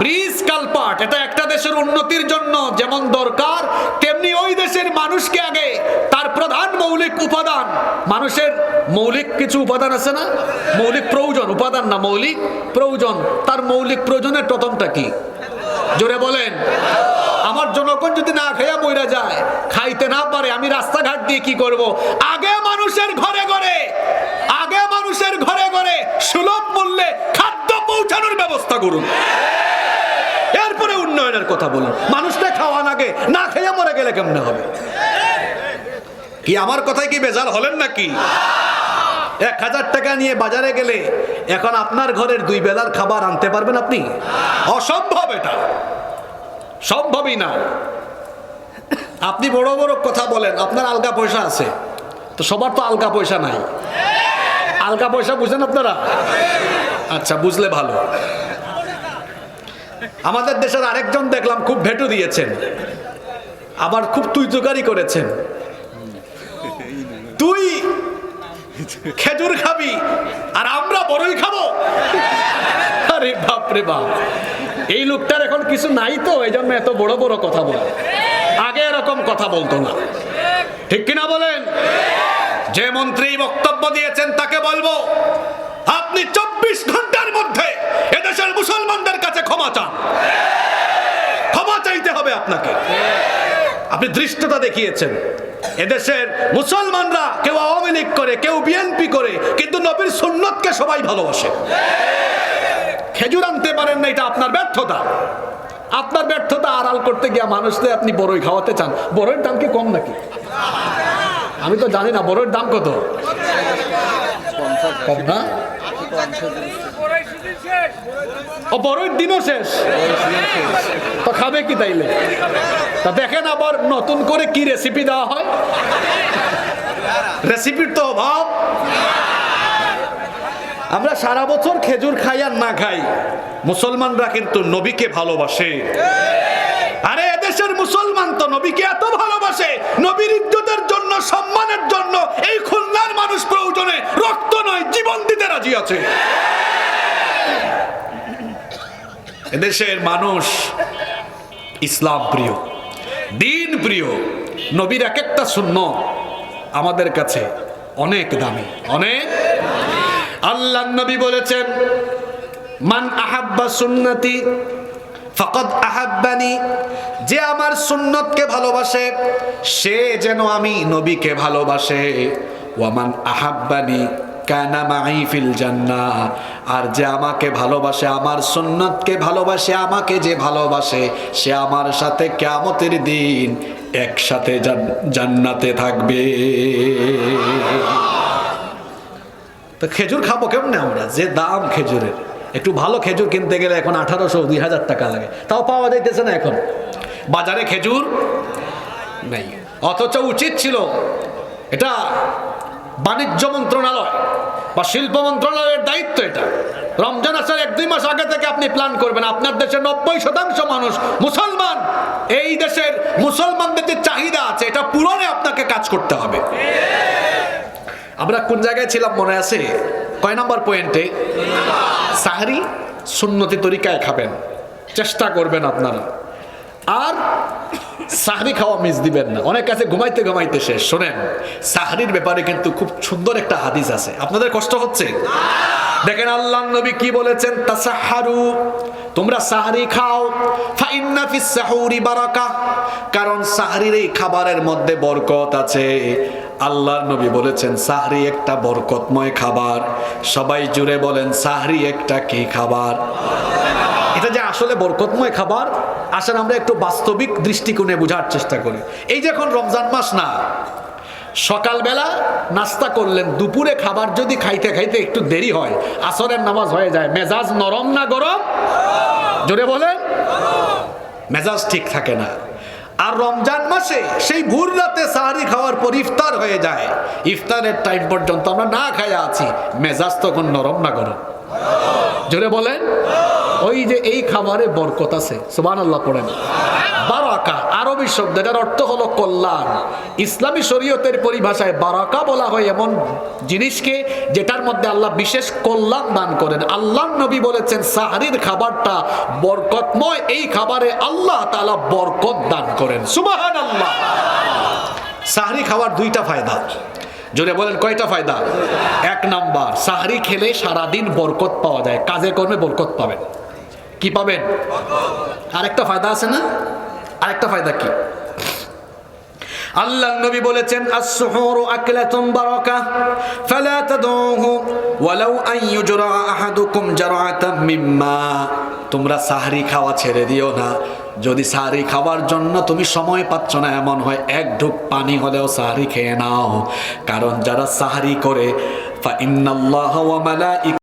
Bridge culvert, এটা একটা দেশের উন্নতির জন্য যেমন দরকার, তেমনি ওই দেশের মানুষকে আগে তার প্রধান মৌলিক উপাদান, মানুষের মৌলিক কিছু উপাদান আছে না, মৌলিক প্রয়োজন, উপাদান না মৌলিক প্রয়োজন, তার মৌলিক প্রয়োজনের প্রথমটা কি? জোরে বলেন। আমার জনগণ যদি না খাইয়া মইরা যায়, খাইতে না পারে, আমি রাস্তাঘাট দিয়ে কি করব? আগে মানুষের ঘরে ঘরে, আগে মানুষের ঘরে ঘরে সুলভ মূল্যে খাদ্য পৌঁছানোর ব্যবস্থা করুন, এরপরে উন্নয়নের কথা বলুন। মানুষটা খাওয়ান আগে, না খাইয়া মরে গেলে কেমনে হবে? কি আমার কথায় কি বেজার হলেন নাকি? 1000 টাকা নিয়ে বাজারে গেলে এখন আপনার ঘরের 2 বেলার খাবার আনতে পারবেন আপনি? অসম্ভব, এটা সম্ভবই না। আপনি বড় বড় কথা বলেন, আপনার আলগা পয়সা আছে, তো সবার তো আলগা পয়সা নাই। আলগা পয়সা বুঝেন আপনারা? আচ্ছা, বুঝলে ভালো। আমাদের দেশের আরেকজন দেখলাম খুব ভেটু দিয়েছেন, আবার খুব তুই তুকারি করেছেন। তুই খেজুর খাবি আর আমরা বড়ই খাবো? আরে বাপ রে বাপ, এই লোকটার এখন কিছু নাই তো, এই জন্য এত বড় বড় কথা বলে। আগে এরকম কথা বলতো না, ঠিক কিনা বলেন? যে মন্ত্রী বক্তব্য দিয়েছেন তাকে বলবো, আপনি 24 ঘন্টার মধ্যে এদেশের মুসলমানদের কাছে ক্ষমা চান। ক্ষমা চাইতে হবে আপনাকে। আপনি ধৃষ্টতা দেখিয়েছেন। এদেশের মুসলমানরা কেউ আওয়ামী লীগ করে, কেউ বিএনপি করে, কিন্তু নবীর সুন্নতকে সবাই ভালোবাসে। খেজুর আনতে পারেন না, এটা আপনার ব্যর্থতা। আপনার ব্যর্থতা আড়াল করতে গিয়ে মানুষদের আপনি বড়ই খাওয়াতে চান। বড়ইয়ের দাম কি কম নাকি? আমি তো জানি না বড়ইয়ের দাম কত। কম না? ও বড়ইয়ের দিনও শেষ, তো খাবে কি তাইলে? তা দেখেন আবার নতুন করে কি রেসিপি দেওয়া হয়। রেসিপির তো অভাব। আমরা সারা বছর খেজুর খাই আর না খাই, মুসলমানরা কিন্তু নবীকে ভালোবাসে। আরে এদেশের মুসলমান তো নবীকে এত ভালোবাসে, নবীর ইজ্জতের জন্য, সম্মানের জন্য এই খুলনার মানুষ প্রয়োজনে রক্ত নয় জীবন দিতে রাজি আছে। এদেশের মানুষ ইসলাম প্রিয়, দ্বীন প্রিয়। নবীর এক একটা সুন্নাত আমাদের কাছে অনেক দামি, অনেক। আল্লাহ নবী বলেছেন, মান আহাব্বা সুন্নতি ফাকাদ আহাব্বানি, যে আমার সুন্নতকে ভালোবাসে সে যেন আমি নবীকে ভালোবাসে। ওয়া মান আহাব্বানি কানা মাই ফিল জান্নাহ, আর যে আমাকে ভালোবাসে, আমার সুন্নতকে ভালোবাসে, আমাকে যে ভালোবাসে সে আমার সাথে কিয়ামতের দিন একসাথে জান্নাতে থাকবে। তো খেজুর খাবো কেমনে আমরা? যে দাম খেজুরের, একটু ভালো খেজুর কিনতে গেলে এখন 1800-2000 টাকা লাগে, তাও পাওয়া যাইতেছে না এখন বাজারে খেজুর নেই। অথচ উচিত ছিল, এটা বাণিজ্য মন্ত্রণালয় বা শিল্প মন্ত্রণালয়ের দায়িত্ব, এটা রমজান আসার 1-2 মাস আগে থেকে আপনি প্ল্যান করবেন। আপনার দেশের 90% মানুষ মুসলমান, এই দেশের মুসলমানদের যে চাহিদা আছে এটা পূরণে আপনাকে কাজ করতে হবে। আমরা কোন জায়গায় ছিলাম মনে আছে? কয় নাম্বার পয়েন্টে? সাহরি সুন্নতি তরিকায় খাবেন, চেষ্টা করবেন আপনারা। আর সাহরি খাওয়া মিস দিবেন না। অনেক কাছে ঘুমাইতে ঘুমাইতে শেষ। শোনেন, সাহরির ব্যাপারে কিন্তু খুব সুন্দর একটা হাদিস আছে। আপনাদের কষ্ট হচ্ছে? দেখেন আল্লাহর নবী কি বলেছেন, তাসাহহারু, তোমরা সাহরি খাও, ফা ইন্না ফিস সাহুরি বারাকাহ, কারণ সাহরির এই খাবারের মধ্যে বরকত আছে। আল্লাহর নবী বলেছেন সাহরি একটা বরকতময় খাবার। সবাই জুড়ে বলেন, সাহরি একটা কি খাবার? এটা যে আসলে বরকতময় খাবার, আসেন আমরা একটু বাস্তবিক দৃষ্টিকোণে বোঝার চেষ্টা করি। এই যে এখন রমজান মাস না, সকালবেলা নাস্তা করলেন, দুপুরে খাবার যদি খাইতে খাইতে একটু দেরি হয়, আসরের নামাজ হয়ে যায়, মেজাজ নরম না গরম? জোরে বলেন। মেজাজ ঠিক থাকে না। আর রমজান মাসে সেই ভোর রাতে সাহরি খাওয়ার পর ইফতার হয়ে যায়, ইফতারের টাইম পর্যন্ত আমরা না খাইয়া আছি, মেজাজ তখন নরম না গরম? জোরে বলেন। ওই যে এই খাবারে বরকত আছে, সুবহানাল্লাহ পড়েন। বারাকা আরবি শব্দ, এটার অর্থ হলো কল্যাণ। ইসলামী শরীয়তের পরিভাষায় বারাকা বলা হয় এমন জিনিসকে যেটার মধ্যে আল্লাহ বিশেষ কল্যাণ দান করেন। আল্লাহর নবী বলেছেন সাহরির খাবারটা বরকতময়, এই খাবারে আল্লাহ তাআলা বরকত দান করেন, সুবহানাল্লাহ। সাহরি খাওয়ার দুইটা ফায়দা, জোরে বলেন কয়টা ফায়দা? এক নাম্বার, সাহরি খেলে সারাদিন বরকত পাওয়া যায়, কাজে কর্মে বরকত পাবেন। কি পাবেন? আরেকটা ফায়দা আছে না? আরেকটা ফায়দা কি? আল্লাহর নবী বলেছেন আস-সুহুরু আকলাতুন বারাকাহ ফালা তাদউহু ওয়ালাউ আন ইউজরা আহাদুকুম জারআতাম মিম্মা। তোমরা সাহরি খাওয়া ছেড়ে দিও না। যদি সাহরি খাওয়ার জন্য তুমি সময় পাচ্ছ না, এমন হয় এক ঢুক পানি হলেও সাহরি খেয়ে নাও। কারণ যারা সাহরি করে ফা ইন্নাল্লাহা ওয়া মালাইকা